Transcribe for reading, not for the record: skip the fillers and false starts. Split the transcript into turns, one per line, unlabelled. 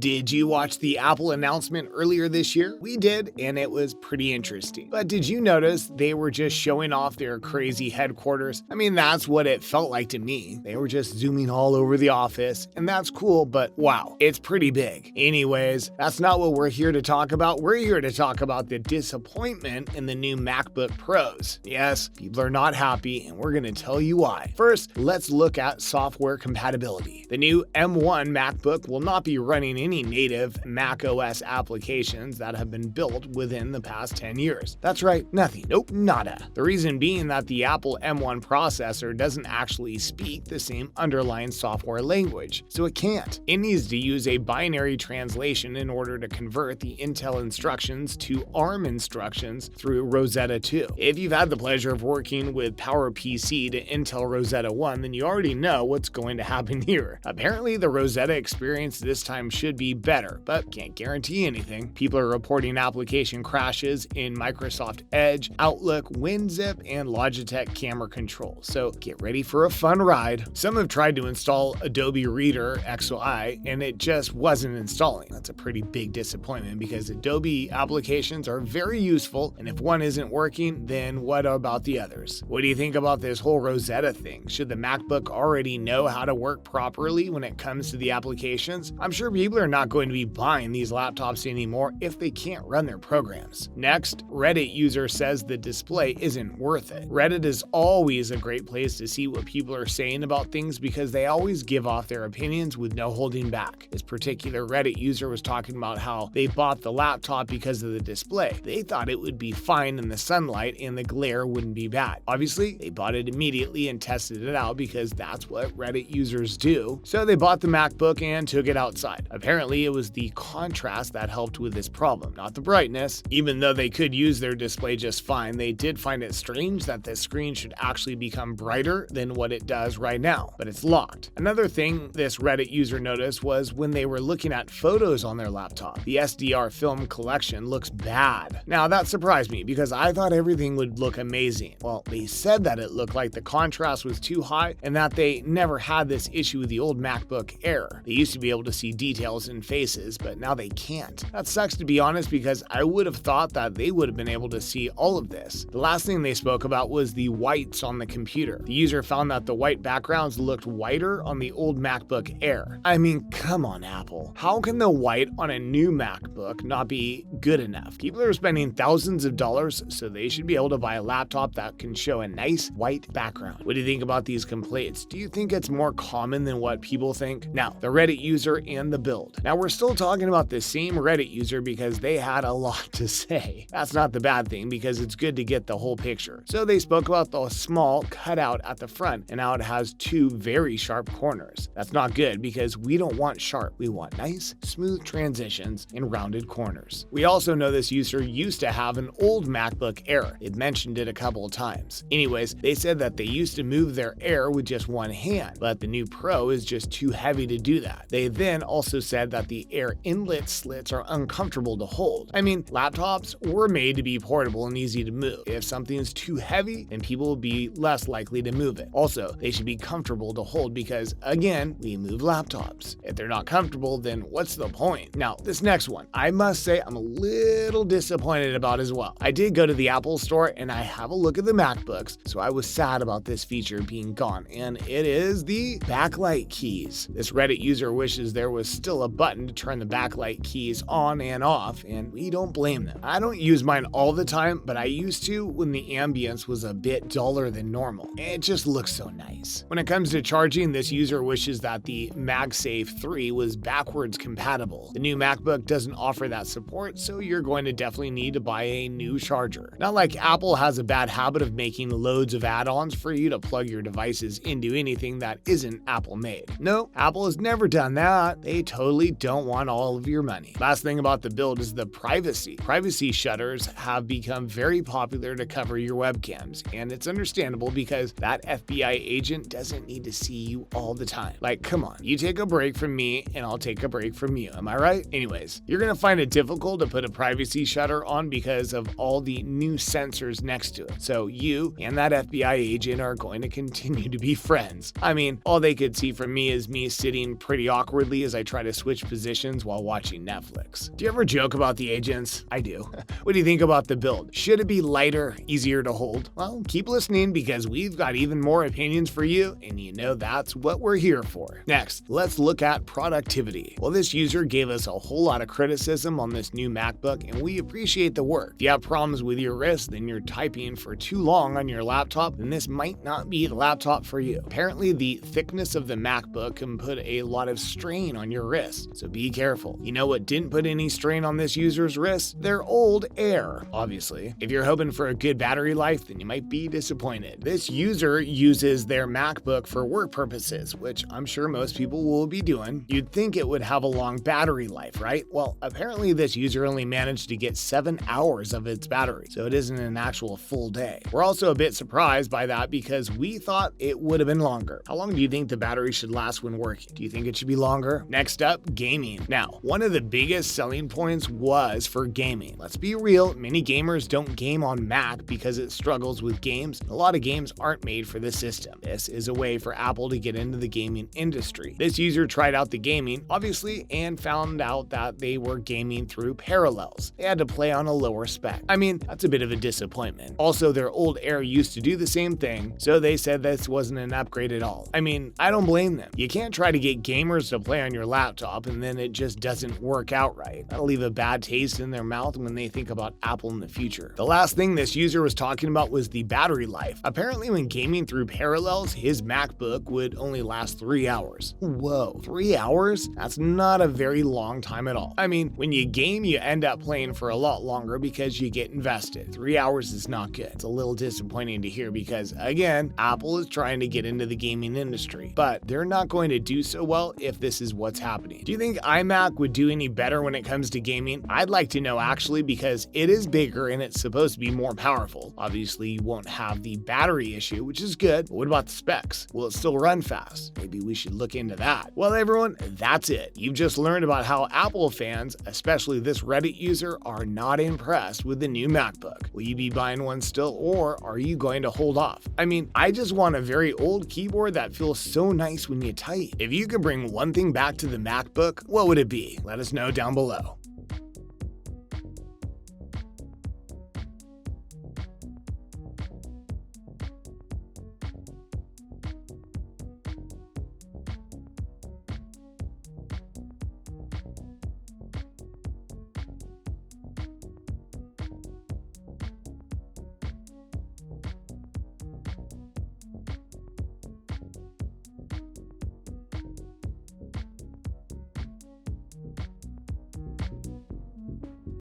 Did you watch the Apple announcement earlier this year? We did, and it was pretty interesting. But did you notice they were just showing off their crazy headquarters? I mean, that's what it felt like to me. They were just zooming all over the office, and that's cool, but wow, it's pretty big. Anyways, that's not what we're here to talk about. We're here to talk about the disappointment in the new MacBook Pros. Yes, people are not happy, and we're going to tell you why. First, let's look at software compatibility. The new M1 MacBook will not be running any native macOS applications that have been built within the past 10 years. That's right, nothing. Nope, nada. The reason being that the Apple M1 processor doesn't actually speak the same underlying software language, so it can't. It needs to use a binary translation in order to convert the Intel instructions to ARM instructions through Rosetta 2. If you've had the pleasure of working with PowerPC to Intel Rosetta 1, then you already know what's going to happen here. Apparently, the Rosetta experience this time should be better, but can't guarantee anything. People are reporting application crashes in Microsoft Edge, Outlook, WinZip, and Logitech camera control, so get ready for a fun ride. Some have tried to install Adobe Reader XY, and it just wasn't installing. That's a pretty big disappointment because Adobe applications are very useful, and if one isn't working, then what about the others? What do you think about this whole Rosetta thing? Should the MacBook already know how to work properly when it comes to the applications? I'm sure people are not going to be buying these laptops anymore if they can't run their programs. Next, Reddit user says the display isn't worth it. Reddit is always a great place to see what people are saying about things because they always give off their opinions with no holding back. This particular Reddit user was talking about how they bought the laptop because of the display. They thought it would be fine in the sunlight and the glare wouldn't be bad. Obviously, they bought it immediately and tested it out because that's what Reddit users do. So they bought the MacBook and took it outside. Apparently, it was the contrast that helped with this problem, not the brightness. Even though they could use their display just fine, they did find it strange that the screen should actually become brighter than what it does right now, but it's locked. Another thing this Reddit user noticed was when they were looking at photos on their laptop, the SDR film collection looks bad. Now that surprised me because I thought everything would look amazing. Well, they said that it looked like the contrast was too high and that they never had this issue with the old MacBook Air. They used to be able to see details in faces, but now they can't. That sucks, to be honest, because I would have thought that they would have been able to see all of this. The last thing they spoke about was the whites on the computer. The user found that the white backgrounds looked whiter on the old MacBook Air. I mean, come on, Apple. How can the white on a new MacBook not be good enough? People are spending thousands of dollars, so they should be able to buy a laptop that can show a nice white background. What do you think about these complaints? Do you think it's more common than what people think? Now, the Reddit user and the build. Now, we're still talking about the same Reddit user because they had a lot to say. That's not the bad thing because it's good to get the whole picture. So they spoke about the small cutout at the front and how it has two very sharp corners. That's not good because we don't want sharp. We want nice, smooth transitions and rounded corners. We also know this user used to have an old MacBook Air. It mentioned it a couple of times. Anyways, they said that they used to move their Air with just one hand, but the new Pro is just too heavy to do that. They then also said that the Air inlet slits are uncomfortable to hold. I mean, laptops were made to be portable and easy to move. If something is too heavy, then people will be less likely to move it. Also, they should be comfortable to hold because, again, we move laptops. If they're not comfortable, then what's the point? Now, this next one, I must say I'm a little disappointed about as well. I did go to the Apple store and I have a look at the MacBooks, so I was sad about this feature being gone, and it is the backlight keys. This Reddit user wishes there was still a button to turn the backlight keys on and off, and we don't blame them. I don't use mine all the time, but I used to when the ambience was a bit duller than normal. It just looks so nice. When it comes to charging, this user wishes that the MagSafe 3 was backwards compatible. The new MacBook doesn't offer that support, so you're going to definitely need to buy a new charger. Not like Apple has a bad habit of making loads of add-ons for you to plug your devices into anything that isn't Apple made. No, Apple has never done that. They totally don't want all of your money. Last thing about the build is the privacy. Privacy shutters have become very popular to cover your webcams, and it's understandable because that FBI agent doesn't need to see you all the time. Like, come on, you take a break from me and I'll take a break from you, am I right? Anyways, you're gonna find it difficult to put a privacy shutter on because of all the new sensors next to it. So you and that FBI agent are going to continue to be friends. I mean, all they could see from me is me sitting pretty awkwardly as I try to switch switch positions while watching Netflix. Do you ever joke about the agents? I do. What do you think about the build? Should it be lighter, easier to hold? Well, keep listening because we've got even more opinions for you, and you know that's what we're here for. Next, let's look at productivity. Well, this user gave us a whole lot of criticism on this new MacBook, and we appreciate the work. If you have problems with your wrist, then you're typing for too long on your laptop, then this might not be the laptop for you. Apparently, the thickness of the MacBook can put a lot of strain on your wrist, so be careful. You know what didn't put any strain on this user's wrist? Their old Air, obviously. If you're hoping for a good battery life, then you might be disappointed. This user uses their MacBook for work purposes, which I'm sure most people will be doing. You'd think it would have a long battery life, right? Well, apparently this user only managed to get 7 hours of its battery, so it isn't an actual full day. We're also a bit surprised by that because we thought it would have been longer. How long do you think the battery should last when working? Do you think it should be longer? Next up, gaming. Now, one of the biggest selling points was for gaming. Let's be real, many gamers don't game on Mac because it struggles with games. A lot of games aren't made for this system. This is a way for Apple to get into the gaming industry. This user tried out the gaming, obviously, and found out that they were gaming through parallels. They had to play on a lower spec. I mean, that's a bit of a disappointment. Also, their old Air used to do the same thing, so they said this wasn't an upgrade at all. I mean, I don't blame them. You can't try to get gamers to play on your laptop and then it just doesn't work out right. That'll leave a bad taste in their mouth when they think about Apple in the future. The last thing this user was talking about was the battery life. Apparently, when gaming through parallels, his MacBook would only last 3 hours. Whoa, 3 hours? That's not a very long time at all. I mean, when you game, you end up playing for a lot longer because you get invested. 3 hours is not good. It's a little disappointing to hear because, again, Apple is trying to get into the gaming industry, but they're not going to do so well if this is what's happening. Do you think iMac would do any better when it comes to gaming? I'd like to know actually because it is bigger and it's supposed to be more powerful. Obviously, you won't have the battery issue, which is good, but what about the specs? Will it still run fast? Maybe we should look into that. Well, everyone, that's it. You've just learned about how Apple fans, especially this Reddit user, are not impressed with the new MacBook. Will you be buying one still, or are you going to hold off? I mean, I just want a very old keyboard that feels so nice when you type. If you could bring one thing back to the MacBook, what would it be? Let us know down below.